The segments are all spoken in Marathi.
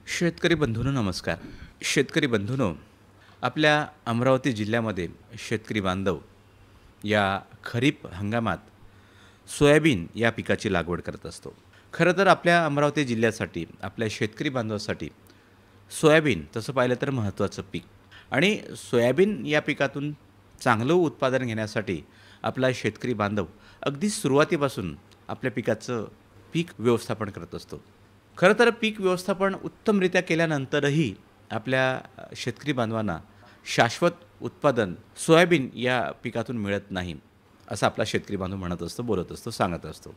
शेतकरी बंधूंनो नमस्कार. शेतकरी बंधूंनो, आपल्या अमरावती जिल्ह्यामध्ये शेतकरी बांधव या खरीप हंगामात सोयाबीन या पिकाची लागवड करत असतो. खरं तर आपल्या अमरावती जिल्ह्यासाठी, आपल्या शेतकरी बांधवासाठी सोयाबीन तसं पाहिलं तर महत्त्वाचं पीक आणि सोयाबीन या पिकातून चांगलं उत्पादन घेण्यासाठी आपला शेतकरी बांधव अगदी सुरुवातीपासून आपल्या पिकाचं पीक व्यवस्थापन करत असतो. खरं तर पीक व्यवस्थापन उत्तमरित्या केल्यानंतरही आपल्या शेतकरी बांधवांना शाश्वत उत्पादन सोयाबीन या पिकातून मिळत नाही, असं आपला शेतकरी बांधव म्हणत असतो, बोलत असतो, सांगत असतो.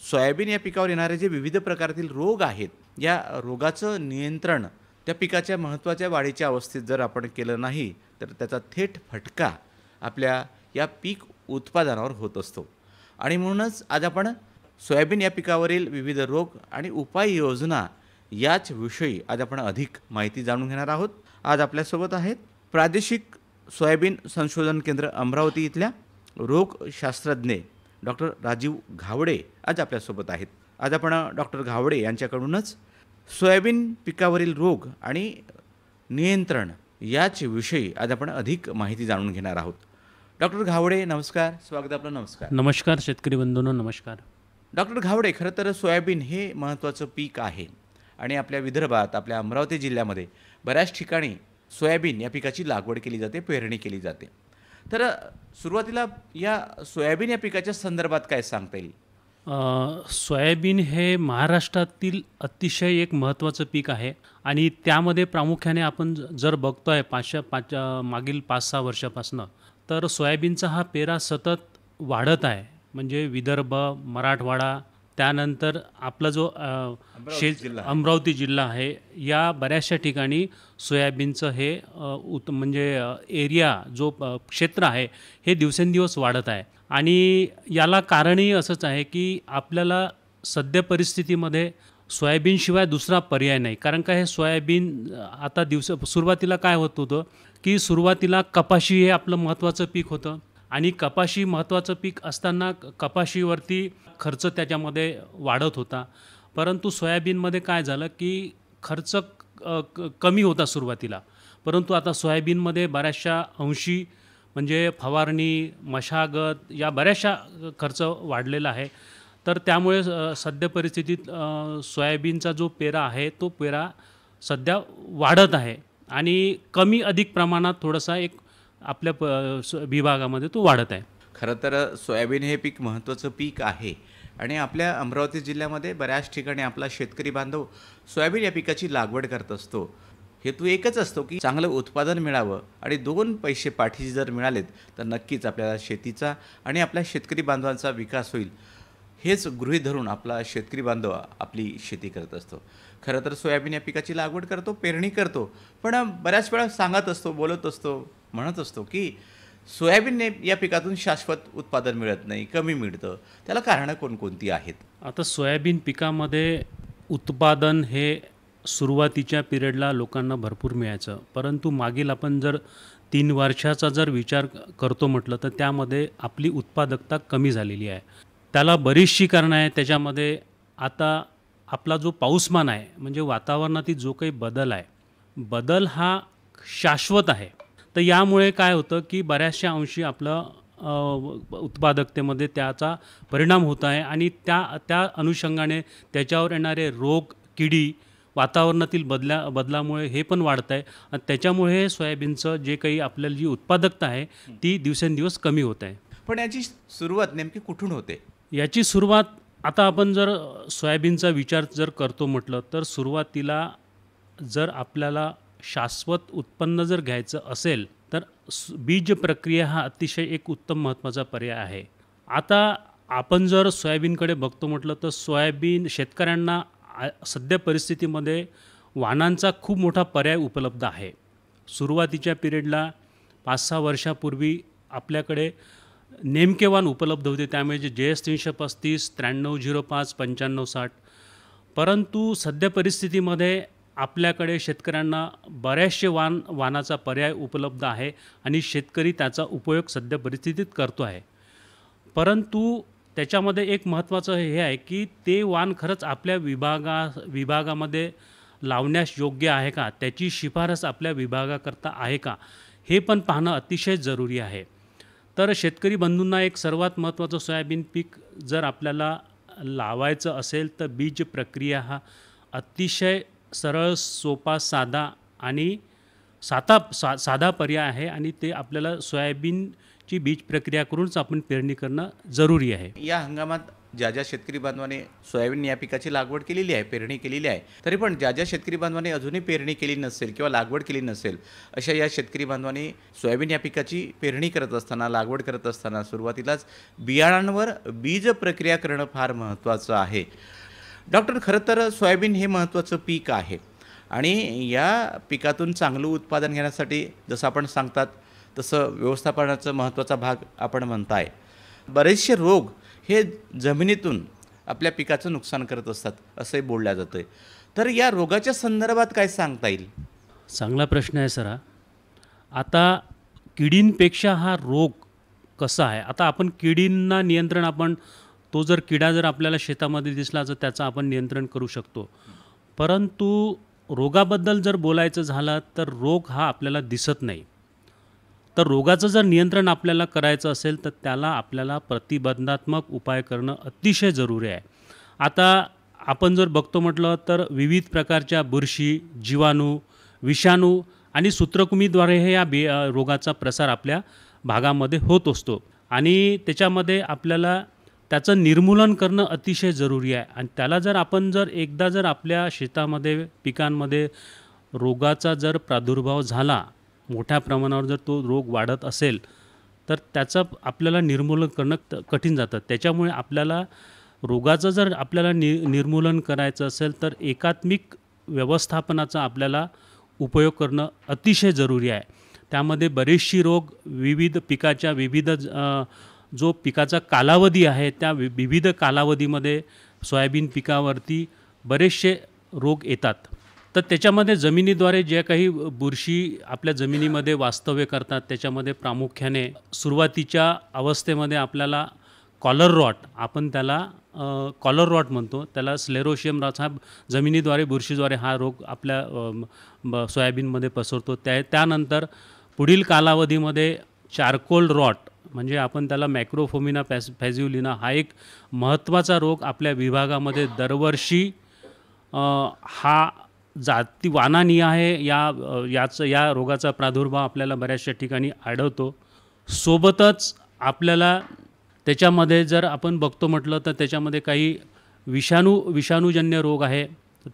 सोयाबीन या पिकावर येणारे जे विविध प्रकारतील रोग आहेत, या रोगाचं नियंत्रण त्या पिकाच्या महत्त्वाच्या वाढीच्या अवस्थेत जर आपण केलं नाही, तर त्याचा थेट फटका आपल्या या पीक उत्पादनावर होत असतो. आणि म्हणूनच आज आपण सोयाबीन या पिकावरील विविध रोग आणि उपाययोजना याच विषयी आज आपण अधिक माहिती जाणून घेणार आहोत. आज आपल्यासोबत आहेत प्रादेशिक सोयाबीन संशोधन केंद्र अमरावती इथल्या रोगशास्त्रज्ञ डॉक्टर राजीव घावडे आज आपल्यासोबत आहेत. आज आपण डॉक्टर घावडे यांच्याकडूनच सोयाबीन पिकावरील रोग आणि नियंत्रण याच विषयी आज आपण अधिक माहिती जाणून घेणार आहोत. डॉक्टर घावडे नमस्कार, स्वागत आपलं. नमस्कार. नमस्कार शेतकरी बंधूंनो, नमस्कार. डॉक्टर घावडे, खरं तर सोयाबीन हे महत्त्वाचं पीक आहे आणि आपल्या विदर्भात, आपल्या अमरावती जिल्ह्यामध्ये बऱ्याच ठिकाणी सोयाबीन या पिकाची लागवड केली जाते, पेरणी केली जाते. तर सुरुवातीला या सोयाबीन या पिकाच्या संदर्भात काय सांगता येईल? सोयाबीन हे महाराष्ट्रातील अतिशय एक महत्त्वाचं पीक आहे आणि त्यामध्ये प्रामुख्याने आपण जर बघतो आहे मागील 5-6 वर्षापासून, तर सोयाबीनचा हा पेरा सतत वाढत आहे. म्हणजे विदर्भ, मराठवाडा, त्यानंतर आपला जो अमरावती जिल्हा आहे, या बऱ्याचशा ठिकाणी सोयाबीनचं हे म्हणजे एरिया जो क्षेत्र आहे हे दिवसेंदिवस वाढत आहे. आणि याला कारणही असंच आहे की आपल्याला सध्या परिस्थितीमध्ये सोयाबीनशिवाय दुसरा पर्याय नाही. कारण का, हे सोयाबीन आता सुरुवातीला काय होत होतं की सुरुवातीला कपाशी हे आपलं महत्त्वाचं पीक होतं आणि कपाशी महत्त्वाचं पीक असताना कपाशीवरती खर्च त्याच्यामध्ये वाढत होता. परंतु सोयाबीनमध्ये काय झालं की खर्च कमी होता सुरुवातीला, परंतु आता सोयाबीनमध्ये बऱ्याचशा अंशी म्हणजे फवारणी, मशागत या बऱ्याचशा खर्च वाढलेला आहे. तर त्यामुळे सध्या परिस्थितीत सोयाबीनचा जो पेरा आहे तो पेरा सध्या वाढत आहे आणि कमी अधिक प्रमाणात थोडासा एक आपल्या विभागामध्ये तो वाढत आहे. खरं तर सोयाबीन हे पीक महत्त्वाचं पीक आहे आणि आपल्या अमरावती जिल्ह्यामध्ये बऱ्याच ठिकाणी आपला शेतकरी बांधव सोयाबीन या पिकाची लागवड करत असतो. हेतू एकच असतो की चांगलं उत्पादन मिळावं आणि 2 पैसे पाठीशी जर मिळालेत तर नक्कीच आपल्याला शेतीचा आणि आपल्या शेतकरी बांधवांचा विकास होईल, हेच गृहीत धरून आपला शेतकरी बांधव आपली शेती करत असतो. खरं तर सोयाबीन या पिकाची लागवड करतो, पेरणी करतो, पण बऱ्याच वेळा सांगत असतो, बोलत असतो, म्हणत असतो की सोयाबीन या पिकातून शाश्वत उत्पादन मिळत नाही, कमी मिळतं. त्याला कारणं कोणकोणती आहेत? आता सोयाबीन पिकामध्ये उत्पादन हे सुरुवातीच्या पिरियडला लोकांना भरपूर मिळायचं, परंतु मागील आपण जर 3 वर्षाचा जर विचार करतो म्हटलं तर त्यामध्ये आपली उत्पादकता कमी झालेली आहे. त्याला बरीचशी कारणं आहे. त्याच्यामध्ये आता आपला जो पाऊसमान आहे, म्हणजे वातावरणातील जो काही बदल हा शाश्वत आहे. तर यामुळे काय होतं की बऱ्याचशा अंशी आपलं उत्पादकतेमध्ये त्याचा परिणाम होत आहे आणि त्या अनुषंगाने त्याच्यावर येणारे रोग, किडी, वातावरणातील बदलामुळे हे पण वाढत आहे आणि त्याच्यामुळे सोयाबीनचं जे काही आपल्याला जी उत्पादकता आहे ती दिवसेंदिवस कमी होत आहे. पण याची सुरुवात नेमकी कुठून होते? याची सुरुवात आता आपण जर सोयाबीनचा विचार जर करतो म्हटलं तर सुरुवातीला जर आपल्याला शाश्वत उत्पन्न जर घ्यायचं असेल तर बीज प्रक्रिया हा अतिशय एक उत्तम महत्त्वाचा पर्याय आहे. आता आपण जर सोयाबीनकडे बघतो म्हटलं तर सोयाबीन शेतकऱ्यांना सध्या परिस्थितीमध्ये वाणांचा खूप मोठा पर्याय उपलब्ध आहे. सुरुवातीच्या पिरियडला 5-6 वर्षापूर्वी आपल्याकडे नेमके वाण उपलब्ध होते, त्यामुळे जे JS 335, 9305, 9560. परंतु सध्या परिस्थितीमध्ये आपल्याकडे शेतकऱ्यांना बऱ्याचशे वाणाचा पर्याय उपलब्ध आहे आणि शेतकरी त्याचा उपयोग सध्या परिस्थितीत करतो आहे. परंतु त्याच्यामध्ये एक महत्त्वाचं हे आहे की ते वाण खरंच आपल्या विभागामध्ये लावण्यास योग्य आहे का, त्याची शिफारस आपल्या विभागाकरता आहे का, हे पण पाहणं अतिशय जरुरी आहे. तर शेतकरी बंधूंना एक सर्वात महत्त्वाचं सोयाबीन पीक जर आपल्याला लावायचं असेल तर बीज प्रक्रिया हा अतिशय सरळ, सोपा, साधा आणि साधा पर्याय आहे आणि ते आपल्याला सोयाबीनची बीज प्रक्रिया करूनच आपण पेरणी करणं जरुरी आहे. या हंगामात ज्या ज्या शेतकरी बांधवाने सोयाबीन या पिकाची लागवड केलेली आहे, पेरणी केलेली आहे, तरी पण ज्या ज्या शेतकरी बांधवांनी अजूनही पेरणी केली नसेल किंवा लागवड केली नसेल, अशा या शेतकरी बांधवांनी सोयाबीन या पिकाची पेरणी करत असताना, लागवड करत असताना सुरुवातीलाच बियाणांवर बीज प्रक्रिया करणं फार महत्त्वाचं आहे. डॉक्टर, खरं तर सोयाबीन हे महत्त्वाचं पीक आहे आणि या पिकातून चांगलं उत्पादन घेण्यासाठी जसं आपण सांगतात तसं व्यवस्थापनाचा महत्त्वाचा भाग आपण म्हणताय. बरेचसे रोग हे जमिनीतून आपल्या पिकाचं नुकसान करत असतात असंही बोललं जातं. तर या रोगाच्या संदर्भात काय सांगता येईल? चांगला प्रश्न आहे सर. आता किडींपेक्षा हा रोग कसा आहे, आता आपण किडींना नियंत्रण, आपण तो जर किडा जर आपल्याला शेतामध्ये दिसला तर त्याचं आपण नियंत्रण करू शकतो. परंतु रोगाबद्दल जर बोलायचं झालं तर रोग हा आपल्याला दिसत नाही. तर रोगाचं जर नियंत्रण आपल्याला करायचं असेल तर त्याला आपल्याला प्रतिबंधात्मक उपाय करणं अतिशय जरुरी आहे. आता आपण जर बघतो म्हटलं तर विविध प्रकारच्या बुरशी, जीवाणू, विषाणू आणि सूत्रकृमीद्वारे हे या रोगाचा प्रसार आपल्या भागामध्ये होत असतो आणि त्याच्यामध्ये आपल्याला त्याचं निर्मूलन करणं अतिशय जरुरी आहे. आणि त्याला जर आपण एकदा आपल्या शेतामध्ये, पिकांमध्ये रोगाचा जर प्रादुर्भाव झाला, मोठ्या प्रमाणावर जर तो रोग वाढत असेल तर त्याचं आपल्याला निर्मूलन करणं कठीण जातं. त्याच्यामुळे आपल्याला रोगाचं जर आपल्याला निर्मूलन करायचं असेल तर एकात्मिक व्यवस्थापनाचा आपल्याला उपयोग करणं अतिशय जरुरी आहे. त्यामध्ये बरेचशी रोग विविध पिकाच्या जो पिकाचा कालावधी आहे त्या विविध कालावधीमध्ये सोयाबीन पिकावरती बरेचसे रोग येतात. तर त्याच्यामध्ये जमिनीद्वारे जे काही बुरशी आपल्या जमिनीमध्ये वास्तव्य करतात त्याच्यामध्ये प्रामुख्याने सुरुवातीच्या अवस्थेमध्ये आपल्याला कॉलर रॉट, आपण त्याला कॉलर रॉट म्हणतो, त्याला स्लेरोशियम रॉट हा जमिनीद्वारे, बुरशीद्वारे हा रोग आपल्या सोयाबीनमध्ये पसरतो. त्यानंतर पुढील कालावधीमध्ये चारकोल रॉट, म्हणजे आपण त्याला मॅक्रोफोमिना फॅजिओलिना हा एक महत्त्वाचा रोग आपल्या विभागामध्ये दरवर्षी हा जाती वानानी आहे. या रोगाचा प्रादुर्भाव आपल्याला बऱ्याचशा ठिकाणी आढळतो. सोबतच आपल्याला त्याच्यामध्ये जर आपण बघतो म्हटलं तर त्याच्यामध्ये काही विषाणूजन्य रोग आहे.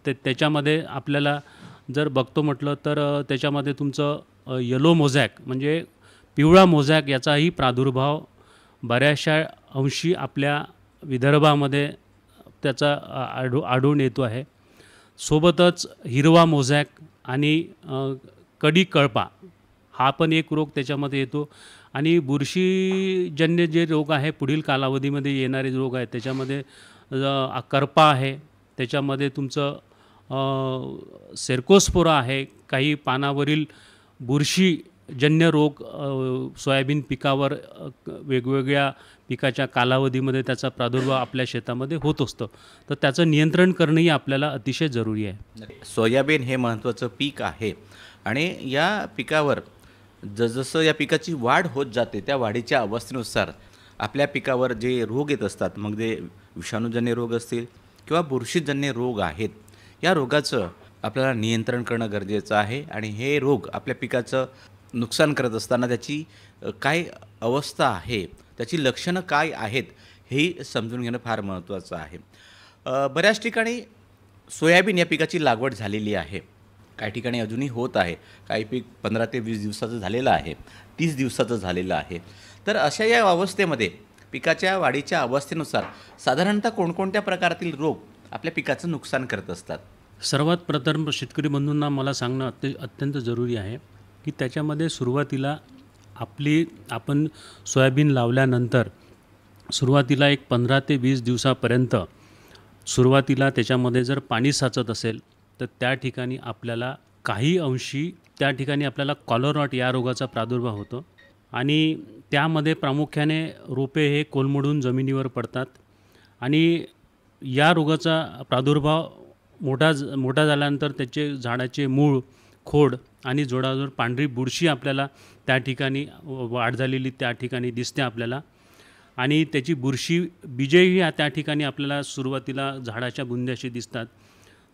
त्याच्यामध्ये आपल्याला जर बघतो म्हटलं तर त्याच्यामध्ये तुमचं येलो मोझॅक म्हणजे पिवळा मोझॅक याचाही प्रादुर्भाव बऱ्याचशा अंशी आपल्या विदर्भामध्ये त्याचा आढळून येतो आहे. सोबतच हिरवा मोझॅक आणि कडी कळपा हा पण एक रोग त्याच्यामध्ये येतो. आणि बुरशीजन्य जे रोग आहे, पुढील कालावधीमध्ये येणारे रोग आहेत, त्याच्यामध्ये करपा आहे, त्याच्यामध्ये तुमचं सेर्कोस्पोरा आहे, काही पानावरील बुरशीजन्य रोग सोयाबीन पिकावर वेगवेगळ्या पिकाच्या कालावधीमध्ये त्याचा प्रादुर्भाव आपल्या शेतामध्ये होत असतो. तर त्याचं नियंत्रण करणंही आपल्याला अतिशय जरुरी आहे. सोयाबीन हे महत्त्वाचं पीक आहे आणि या पिकावर जसं या पिकाची वाढ होत जाते त्या वाढीच्या अवस्थेनुसार आपल्या पिकावर जे रोग येत असतात, मग ते विषाणूजन्य रोग असतील किंवा बुरशीजन्य रोग आहेत, या रोगाचं आपल्याला नियंत्रण करणं गरजेचं आहे. आणि हे रोग आपल्या पिकाचं नुकसान करत असताना त्याची काय अवस्था आहे, त्याची लक्षणं काय आहेत, हेही समजून घेणं फार महत्त्वाचं आहे. बऱ्याच ठिकाणी सोयाबीन या पिकाची लागवड झालेली आहे, काही ठिकाणी अजूनही होत आहे, काही पीक 15 ते 20 दिवसाचं झालेलं आहे, 30 दिवसाचं झालेलं आहे. तर अशा या अवस्थेमध्ये पिकाच्या वाढीच्या अवस्थेनुसार साधारणतः कोणकोणत्या प्रकारातील रोग आपल्या पिकाचं नुकसान करत असतात? सर्वात प्रथम शेतकरी बंधूंना मला सांगणं अत्यंत जरुरी आहे की त्याच्यामध्ये सुरुवातीला आपण सोयाबीन लावल्यानंतर सुरुवातीला एक 15 ते 20 दिवसापर्यंत सुरुवातीला त्याच्यामध्ये जर पाणी साचत असेल तर त्या ठिकाणी आपल्याला काही अंशी त्या ठिकाणी आपल्याला कॉलर रॉट या रोगाचा प्रादुर्भाव होतो आणि त्यामध्ये प्रामुख्याने रोपे हे कोलमडून जमिनीवर पडतात आणि या रोगाचा प्रादुर्भाव मोठा झाल्यानंतर त्याचे झाडाचे मूळ, खोड आणि जोडाजोड पांढरी बुरशी आपल्याला त्या ठिकाणी वाढ झालेली त्या ठिकाणी दिसते आपल्याला. आणि त्याची बुरशी बीजेही त्या ठिकाणी आपल्याला सुरुवातीला झाडाच्या बुंद्याशी दिसतात.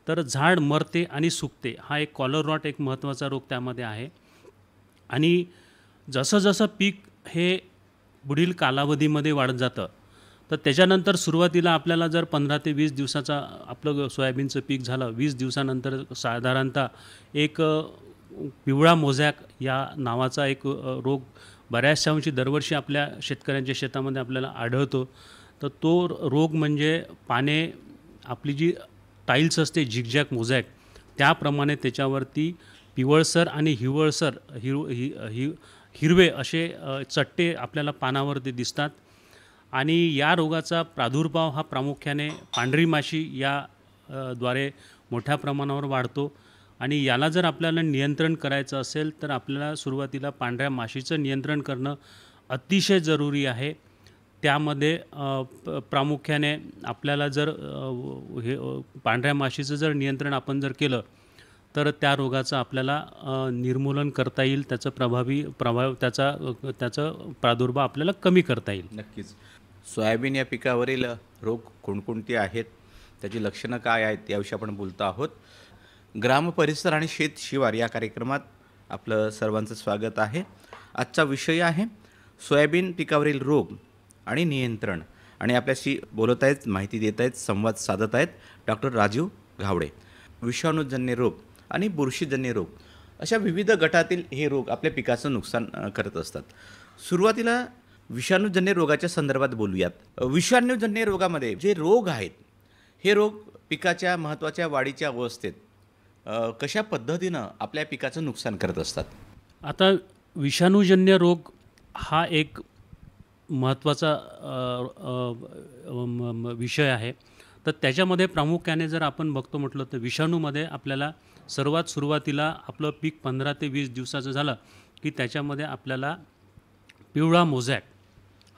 तर झाड मरते आणि सुकते, हा एक कॉलर रॉट एक महत्त्वाचा रोग त्यामध्ये आहे. आणि जसं जसं पीक हे पुढील कालावधीमध्ये वाढत जातं, तर त्याच्यानंतर सुरुवातीला आपल्याला जर 15 ते 20 दिवसाचा आपलं सोयाबीनचं पीक झालं, 20 दिवसानंतर साधारणतः एक पिवळा मोझॅक या नावाचा एक रोग बऱ्याचशा अंशी दरवर्षी आपल्या शेतकऱ्यांच्या शेतामध्ये आपल्याला आढळतो. तर तो रोग म्हणजे पाने, आपली जी टाईल्स असते झिगझॅग मोझॅक, त्याप्रमाणे त्याच्यावरती पिवळसर आणि हिरवळसर हिरवे असे चट्टे आपल्याला पानावरती दिसतात. आणि या रोगाचा प्रादुर्भाव हा प्रामुख्याने पांढरी माशी या द्वारे मोठ्या प्रमाणावर वाढतो. आणि याला जर आपल्याला नियंत्रण करायचं असेल तर आपल्याला सुरुवातीला पांढऱ्या माशीचं नियंत्रण करणं अतिशय जरुरी आहे. त्यामध्ये प्रामुख्याने आपल्याला जर पांढऱ्या माशीचं जर नियंत्रण आपण जर केलं तर त्या रोगाचं आपल्याला निर्मूलन करता येईल, त्याचा प्रादुर्भाव आपल्याला कमी करता येईल. नक्कीच. सोयाबीन या पिकावरील रोग कोणकोणते आहेत, त्याची लक्षणं काय आहेत, याविषयी आपण बोलतो आहोत. ग्राम परिसर आणि शेत शिवार या कार्यक्रमात आपलं सर्वांचं स्वागत आहे. आजचा विषय आहे सोयाबीन पिकावरील रोग आणि नियंत्रण. आणि आपल्याशी बोलत आहेत, माहिती देत आहेत, संवाद साधत आहेत डॉक्टर राजीव घावडे. विषाणूजन्य रोग आणि बुरशीजन्य रोग अशा विविध गटातील हे रोग आपल्या पिकाचं नुकसान करत असतात. सुरुवातीला विषाणूजन्य रोगाच्या संदर्भात बोलूयात. विषाणूजन्य रोगामध्ये जे रोग आहेत, हे रोग पिकाच्या महत्त्वाच्या वाढीच्या अवस्थेत कशा पद्धतीनं आपल्या पिकाचं नुकसान करत असतात? आता विषाणूजन्य रोग हा एक महत्त्वाचा विषय आहे. तर त्याच्यामध्ये प्रामुख्याने जर आपण बघतो म्हटलं तर विषाणूमध्ये आपल्याला सर्वात सुरुवातीला आपलं पीक 15 ते 20 दिवसाचं झालं की त्याच्यामध्ये आपल्याला पिवळा मोझॅक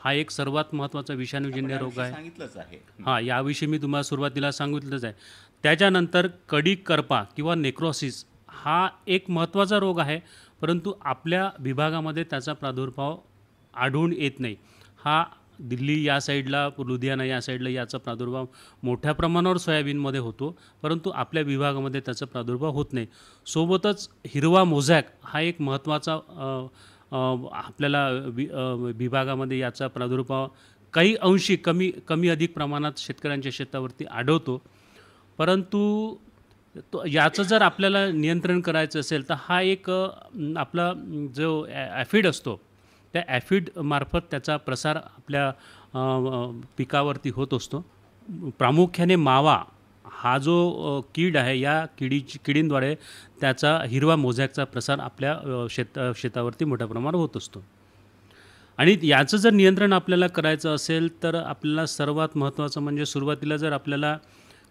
हा एक सर्वात महत्त्वाचा विषाणूजन्य रोग आहे. सांगितलंच आहे. हां, याविषयी मी तुम्हाला सुरुवातीला सांगितलंच आहे. त्याच्यानंतर कडी करपा किंवा नेक्रोसिस हा एक महत्त्वाचा रोग आहे, परंतु आपल्या विभागामध्ये त्याचा प्रादुर्भाव आढळून येत नाही. हा दिल्ली या साईडला, लुधियाना या साईडला याचा प्रादुर्भाव मोठ्या प्रमाणावर सोयाबीनमध्ये होतो, परंतु आपल्या विभागामध्ये त्याचा प्रादुर्भाव होत नाही. सोबतच हिरवा मोझॅक हा एक महत्त्वाचा आपल्याला विभागामध्ये याचा प्रादुर्भाव काही अंशी कमी अधिक प्रमाणात शेतकऱ्यांच्या शेतावरती आढळतो. परंतु याचं जर आपल्याला नियंत्रण करायचं असेल तर हा एक आपला जो ॲफिड असतो, त्या ॲफिडमार्फत त्याचा प्रसार आपल्या पिकावरती होत असतो. प्रामुख्याने मावा हा जो कीड आहे, या किडींद्वारे त्याचा हिरवा मोझॅकचा प्रसार आपल्या शेतावरती मोठ्या प्रमाणावर होत असतो. आणि याचं जर नियंत्रण आपल्याला करायचं असेल तर आपल्याला सर्वात महत्त्वाचं म्हणजे सुरुवातीला जर आपल्याला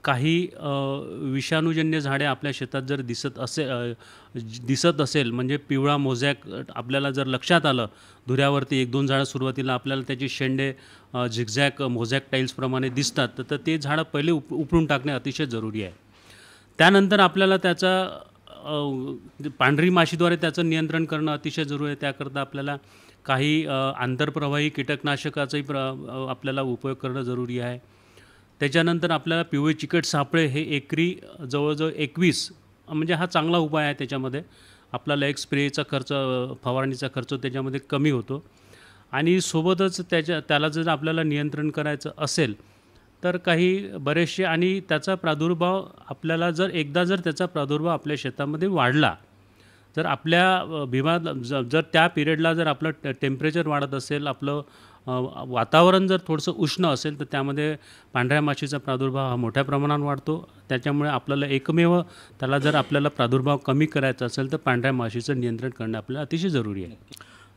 काही विषाणूजन्य झाडे आपल्या शेतात जर दिसत असेल म्हणजे पिवळा मोझॅक आपल्याला जर लक्षात आलं, धुऱ्यावरती 1-2 झाडं सुरुवातीला आपल्याला त्याचे शेंडे झिगझॅग मोझॅक टाईल्सप्रमाणे दिसतात, तर ते झाडं पहिले उपळून टाकणे अतिशय जरुरी आहे. त्यानंतर आपल्याला त्याचा पांढरी माशीद्वारे त्याचं नियंत्रण करणं अतिशय जरुरी आहे. त्याकरता आपल्याला काही आंतरप्रवाही कीटकनाशकाचाही आपल्याला उपयोग करणं जरुरी आहे. त्याच्यानंतर आपल्याला पिवळे चिकट सापळे हे एकरी जवळजवळ 21 म्हणजे हा चांगला उपाय आहे. त्याच्यामध्ये आपल्याला एक स्प्रेचा खर्च, फवारणीचा खर्च त्याच्यामध्ये कमी होतो. आणि सोबतच त्याला जर आपल्याला नियंत्रण करायचं असेल तर काही बरेचसे आणि त्याचा प्रादुर्भाव आपल्याला जर त्याचा प्रादुर्भाव आपल्या शेतामध्ये वाढला, जर आपल्या जर त्या पिरियडला जर आपलं टेम्परेचर वाढत असेल, आपलं वातावरण जर थोडंसं उष्ण असेल, तर त्यामध्ये पांढऱ्या माशीचा प्रादुर्भाव हा मोठ्या प्रमाणात वाढतो. त्याच्यामुळे आपल्याला एकमेव त्याला जर आपल्याला प्रादुर्भाव कमी करायचा असेल तर पांढऱ्या माशीचं नियंत्रण करणं आपल्याला अतिशय जरुरी आहे.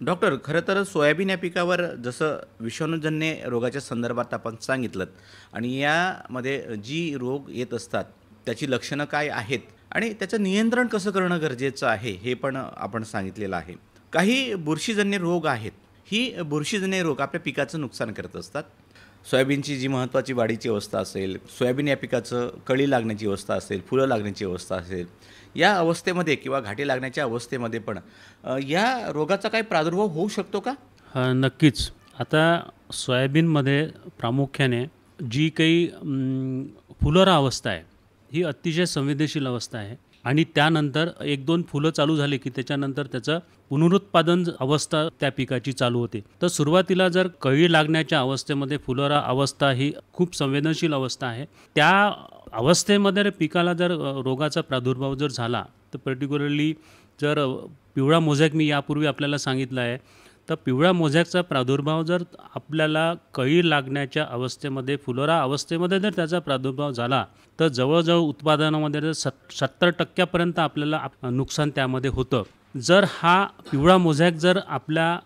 डॉक्टर, खरं तर सोयाबीन या पिकावर जसं विषाणूजन्य रोगाच्या संदर्भात आपण सांगितलं आणि यामध्ये जी रोग येत असतात त्याची लक्षणं काय आहेत आणि त्याचं नियंत्रण कसं करणं गरजेचं आहे हे पण आपण सांगितलेलं आहे. काही बुरशीजन्य रोग आहेत. ही बुरशीजन्य रोग आपल्या पिकाचं नुकसान करत असतात. सोयाबीनची जी महत्त्वाची वाढीची अवस्था असेल, सोयाबीन या पिकाचं कळी लागण्याची अवस्था असेल, फुलं लागण्याची अवस्था असेल, या अवस्थेमध्ये किंवा घाटे लागण्याच्या अवस्थेमध्ये पण या रोगाचा काही प्रादुर्भाव होऊ शकतो का? नक्कीच. आता सोयाबीनमध्ये प्रामुख्याने जी काही फुलोरा अवस्था आहे, ही अतिशय संवेदनशील अवस्था आहे आणि त्यानंतर 1-2 फुलं चालू झाली की त्याच्यानंतर त्याचं पुनरुत्पादन अवस्था त्या पिकाची चालू होते. तर सुरुवातीला जर कळी लागण्याच्या अवस्थेमध्ये फुलोरा अवस्था ही खूप संवेदनशील अवस्था आहे. त्या अवस्थेमध्ये पिकाला जर रोगाचा प्रादुर्भाव जर झाला, तर पर्टिक्युलरली जर पिवळा मोझॅक मी यापूर्वी आपल्याला सांगितलं आहे, तर पिवळ्या मोझॅकचा प्रादुर्भाव जर आपल्याला कळी लागण्याच्या अवस्थेमध्ये फुलोरा अवस्थेमध्ये जर त्याचा प्रादुर्भाव झाला, तर जवळजवळ उत्पादनामध्ये जर 70% आपल्याला नुकसान त्यामध्ये होतं. जर हा पिवळा मोझॅक जर आपल्या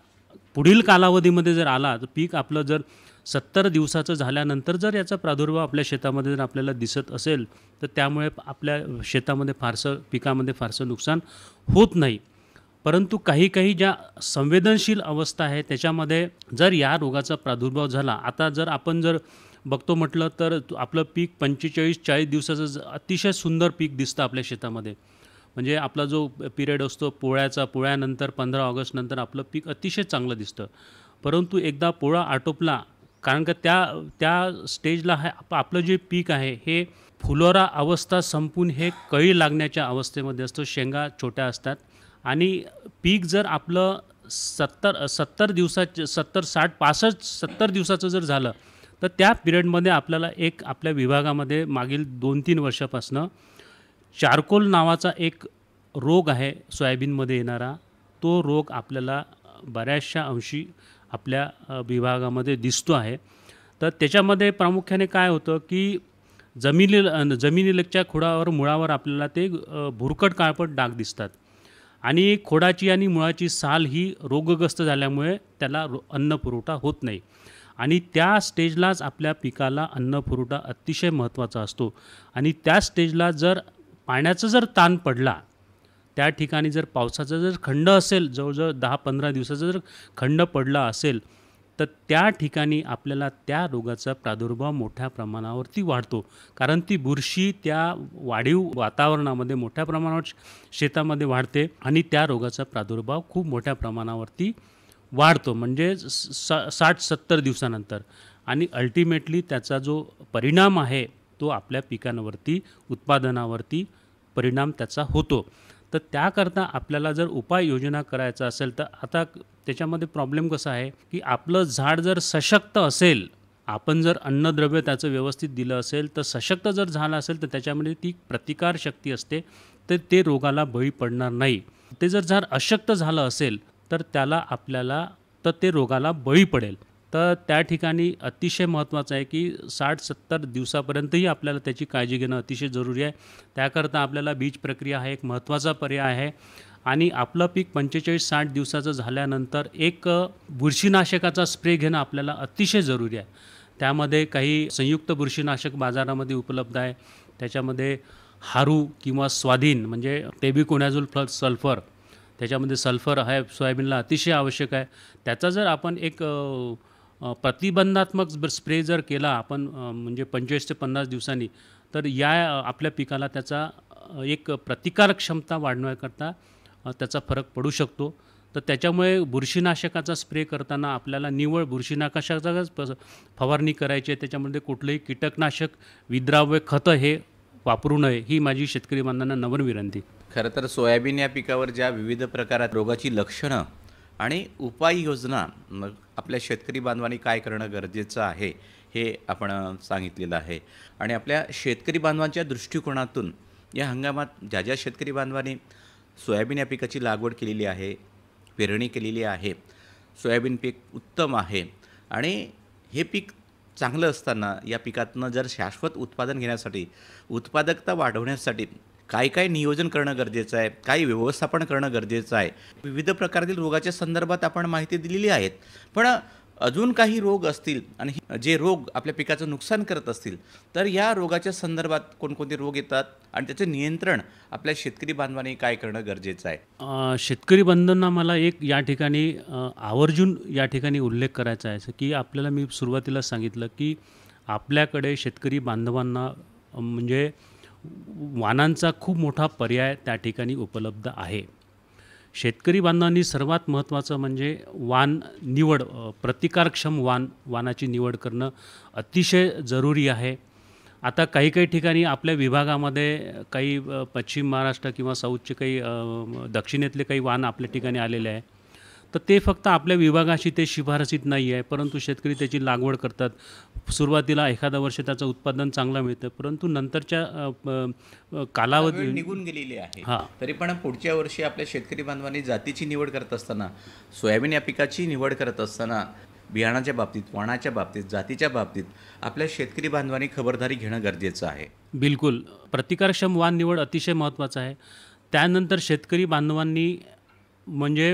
पुढील कालावधीमध्ये जर आला, तर पीक आपलं जर 70 दिवसाचं झाल्यानंतर जर याचा प्रादुर्भाव आपल्या शेतामध्ये जर आपल्याला दिसत असेल, तर त्यामुळे आपल्या शेतामध्ये पिकामध्ये फारसं नुकसान होत नाही. परंतु काही ज्या संवेदनशील अवस्था आहे त्याच्यामध्ये जर या रोगाचा प्रादुर्भाव झाला, आता जर आपण जर बघतो म्हटलं तर आपलं पीक 45-40 दिवसाचं अतिशय सुंदर पीक दिसतं आपल्या शेतामध्ये. म्हणजे आपला जो पिरियड असतो पोळ्यानंतर 15 ऑगस्ट नंतर आपलं पीक अतिशय चांगलं दिसतं. परंतु एकदा पोळा आटोपला, कारण का त्या स्टेजला आपलं जे पीक आहे हे फुलोरा अवस्था संपून हे कळी लागण्याच्या अवस्थेमध्ये असतो. शेंगा छोट्या असतात आणि पीक जर आपलं 70 दिवसाचे 70 दिवसाचं जर झालं, तर त्या पिरियडमध्ये आपल्याला एक आपल्या विभागामध्ये मागील 2-3 वर्षापासनं चारकोल नावाचा एक रोग आहे सोयाबीनमध्ये येणारा. तो रोग आपल्याला बऱ्याचशा अंशी आपल्या विभागामध्ये दिसतो आहे. तर त्याच्यामध्ये प्रामुख्याने काय होतं की जमिनीलगतच्या मुळावर आपल्याला ते भुरकट काळपट डाग दिसतात आणि खोडाची आणि मुळाची साल ही रोगग्रस्त झाल्यामुळे त्याला अन्न पुरवठा होत नाही आणि त्या स्टेजलाच आपल्या पिकाला अन्न पुरवठा अतिशय महत्त्वाचा असतो. आणि त्या स्टेजला जर पाण्याचा जर ताण पडला, त्या ठिकाणी जर पावसाचा जर खंड असेल, जवळजवळ 10-15 दिवसाचा जर खंड पडला असेल, तर त्या ठिकाणी आपल्याला त्या रोगाचा प्रादुर्भाव मोठ्या प्रमाणावरती वाढतो. कारण ती बुरशी त्या वाढीव वातावरणामध्ये मोठ्या प्रमाणावर शेतामध्ये वाढते आणि त्या रोगाचा प्रादुर्भाव खूप मोठ्या प्रमाणावरती वाढतो, म्हणजे 60-70 दिवसानंतर. आणि अल्टिमेटली त्याचा जो परिणाम आहे तो आपल्या पिकांवरती, उत्पादनावरती परिणाम त्याचा होतो. तर त्याकरता आपल्याला जर उपाययोजना करायचा असेल, तर आता त्याच्यामध्ये प्रॉब्लेम कसा आहे की आपलं झाड जर सशक्त असेल, आपण जर अन्नद्रव्य त्याचं व्यवस्थित दिलं असेल, तर सशक्त जर झालं असेल, तर त्याच्यामध्ये ती प्रतिकारशक्ती असते, तर ते रोगाला बळी पडणार नाही. ते जर झाड अशक्त झालं असेल, तर ते रोगाला बळी पडेल. तर त्या ठिकाणी अतिशय महत्त्वाचं आहे की 60-70 दिवसापर्यंतही आपल्याला त्याची काळजी घेणं अतिशय जरुरी आहे. त्याकरता आपल्याला बीज प्रक्रिया हा एक महत्त्वाचा पर्याय आहे आणि आपलं पीक 45-60 दिवसाचं झाल्यानंतर एक बुरशीनाशकाचा स्प्रे घेणं आपल्याला अतिशय जरुरी आहे. त्यामध्ये काही संयुक्त बुरशीनाशक बाजारामध्ये उपलब्ध आहे. त्याच्यामध्ये हारू किंवा स्वाधीन म्हणजे टेबिकोनॅझोल प्लस सल्फर, त्याच्यामध्ये सल्फर आहे, सोयाबीनला अतिशय आवश्यक आहे. त्याचा जर आपण एक प्रतिबंधात्मक स्प्रे जर केला आपण म्हणजे 25 ते 50 दिवसांनी, तर या आपल्या पिकाला त्याचा एक प्रतिकारक क्षमता वाढवण्याकरता त्याचा फरक पडू शकतो. तर त्याच्यामुळे बुरशीनाशकाचा स्प्रे करताना आपल्याला निव्वळ बुरशीनाशकाचाच फवारणी करायची आहे. त्याच्यामध्ये कुठलंही कीटकनाशक, विद्राव्य खतं हे वापरू नये, ही माझी शेतकरी बांधवांना नम्र विनंती. खरं तर सोयाबीन या पिकावर ज्या विविध प्रकारात रोगाची लक्षणं आणि उपाययोजना आपल्या शेतकरी बांधवांनी काय करणं गरजेचं आहे हे आपण सांगितलेलं आहे. आणि आपल्या शेतकरी बांधवांच्या दृष्टिकोनातून या हंगामात ज्या शेतकरी बांधवांनी सोयाबीन या पिकाची लागवड केलेली आहे, पेरणी केलेली आहे, सोयाबीन पीक उत्तम आहे आणि हे पीक चांगलं असताना या पिकातनं जर शाश्वत उत्पादन घेण्यासाठी, उत्पादकता वाढवण्यासाठी काय नियोजन करणं गरजेचं आहे, काही व्यवस्थापन करणं गरजेचं आहे. विविध प्रकारातील रोगाच्या संदर्भात आपण माहिती दिलेली आहेत. पण अजून काही रोग असतील आणि जे रोग आपल्या पिकाचं नुकसान करत असतील तर या रोगाच्या संदर्भात कोणकोणते रोग येतात आणि त्याचे नियंत्रण आपल्या शेतकरी बांधवांनी काय करणं गरजेचं आहे? शेतकरी बंधूंना मला एक या ठिकाणी आवर्जून या ठिकाणी उल्लेख करायचा आहे की आपल्याला मी सुरुवातीला सांगितलं की आपल्याकडे शेतकरी बांधवांना म्हणजे वाणांचा खूप मोठा पर्याय त्या ठिकाणी उपलब्ध आहे. शेतकरी बांधवांनी सर्वात महत्त्वाचं म्हणजे वाण निवड, प्रतिकारक्षम वाणाची निवड करणं अतिशय जरुरी आहे. आता काही काही ठिकाणी आपल्या विभागामध्ये काही पश्चिम महाराष्ट्र किंवा साऊथचे काही दक्षिणेतले काही वाण आपल्या ठिकाणी आलेले आहे. तर ते फक्त आपल्या विभागाशी ते शिफारसीत नाही आहे, परंतु शेतकरी त्याची लागवड करतात. सुरुवातीला एखादा वर्ष त्याचं उत्पादन चांगलं मिळतं, परंतु नंतरच्या वेळ कालावधी निघून गेलेली आहे. हां. तरी पण पुढच्या वर्षी आपल्या शेतकरी बांधवांनी जातीची निवड करत असताना, सोयाबीन या पिकाची निवड करत असताना बियाणाच्या बाबतीत, वाणाच्या बाबतीत, जातीच्या बाबतीत आपल्या शेतकरी बांधवांनी खबरदारी घेणं गरजेचं आहे. बिलकुल प्रतिकारक्षम वाण निवड अतिशय महत्त्वाचं आहे. त्यानंतर शेतकरी बांधवांनी म्हणजे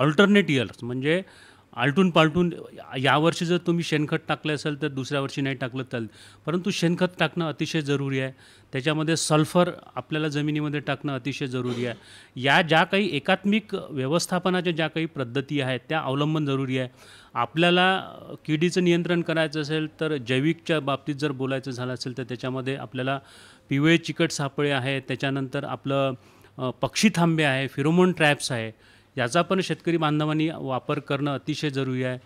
अल्टरनेट इयर्स म्हणजे आलटून पालटून यावर्षी जर तुम्ही शेणखत टाकलं असेल तर दुसऱ्या वर्षी नाही टाकलं चालेल, परंतु शेणखत टाकणं अतिशय जरुरी आहे. त्याच्यामध्ये सल्फर आपल्याला जमिनीमध्ये टाकणं अतिशय जरुरी आहे. या ज्या काही एकात्मिक व्यवस्थापनाच्या ज्या काही पद्धती आहेत त्या अवलंबन जरुरी आहे. आपल्याला किडीचं नियंत्रण करायचं असेल तर जैविकच्या बाबतीत जर बोलायचं झालं असेल तर त्याच्यामध्ये आपल्याला पिवळे चिकट सापळे आहे, त्याच्यानंतर आपलं पक्षी थांबे आहे, फिरोमोन ट्रॅप्स आहे, याचा पण शेतकरी बांधवांनी वापर करणं अतिशय जरुरी आहे.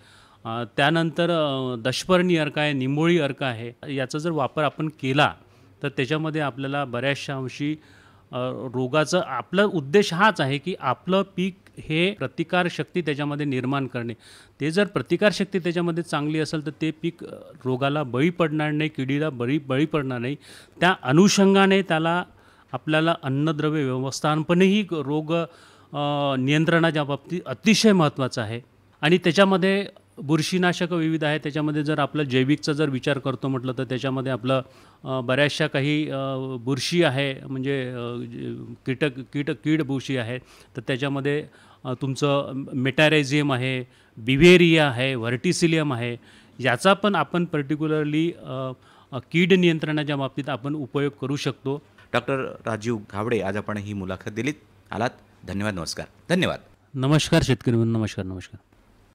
त्यानंतर दशपर्णी अर्क आहे, निंबोळी अर्क आहे, याचा जर वापर आपण केला तर त्याच्यामध्ये आपल्याला बऱ्याचशा अंशी रोगाचं आपला उद्देश हाच आहे की आपलं पीक हे प्रतिकारशक्ती त्याच्यामध्ये निर्माण करणे. ते जर प्रतिकारशक्ती त्याच्यामध्ये चांगली असेल तर ते पीक रोगाला बळी पडणार नाही, किडीला बळी पडणार नाही. त्या अनुषंगाने त्याला आपल्याला अन्नद्रव्य व्यवस्थापनही रोग नियंत्रणाच्या बाबतीत अतिशय महत्त्वाचं आहे. आणि त्याच्यामध्ये बुरशीनाशक विविध आहे. त्याच्यामध्ये जर आपलं जैविकचा जर विचार करतो म्हटलं तर त्याच्यामध्ये आपलं बऱ्याचशा काही बुरशी आहे म्हणजे कीड बुरशी आहे. तर त्याच्यामध्ये तुमचं मेटॅरायझियम आहे, बिव्हेरिया आहे, व्हर्टिसिलियम आहे. याचा पण आपण पर्टिक्युलरली कीड नियंत्रणाच्या बाबतीत आपण उपयोग करू शकतो. डॉक्टर राजीव घावडे, आज आपण ही मुलाखत दिलीत, आलात. धन्यवाद. नमस्कार. धन्यवाद. नमस्कार शेतकरी बंधू, नमस्कार.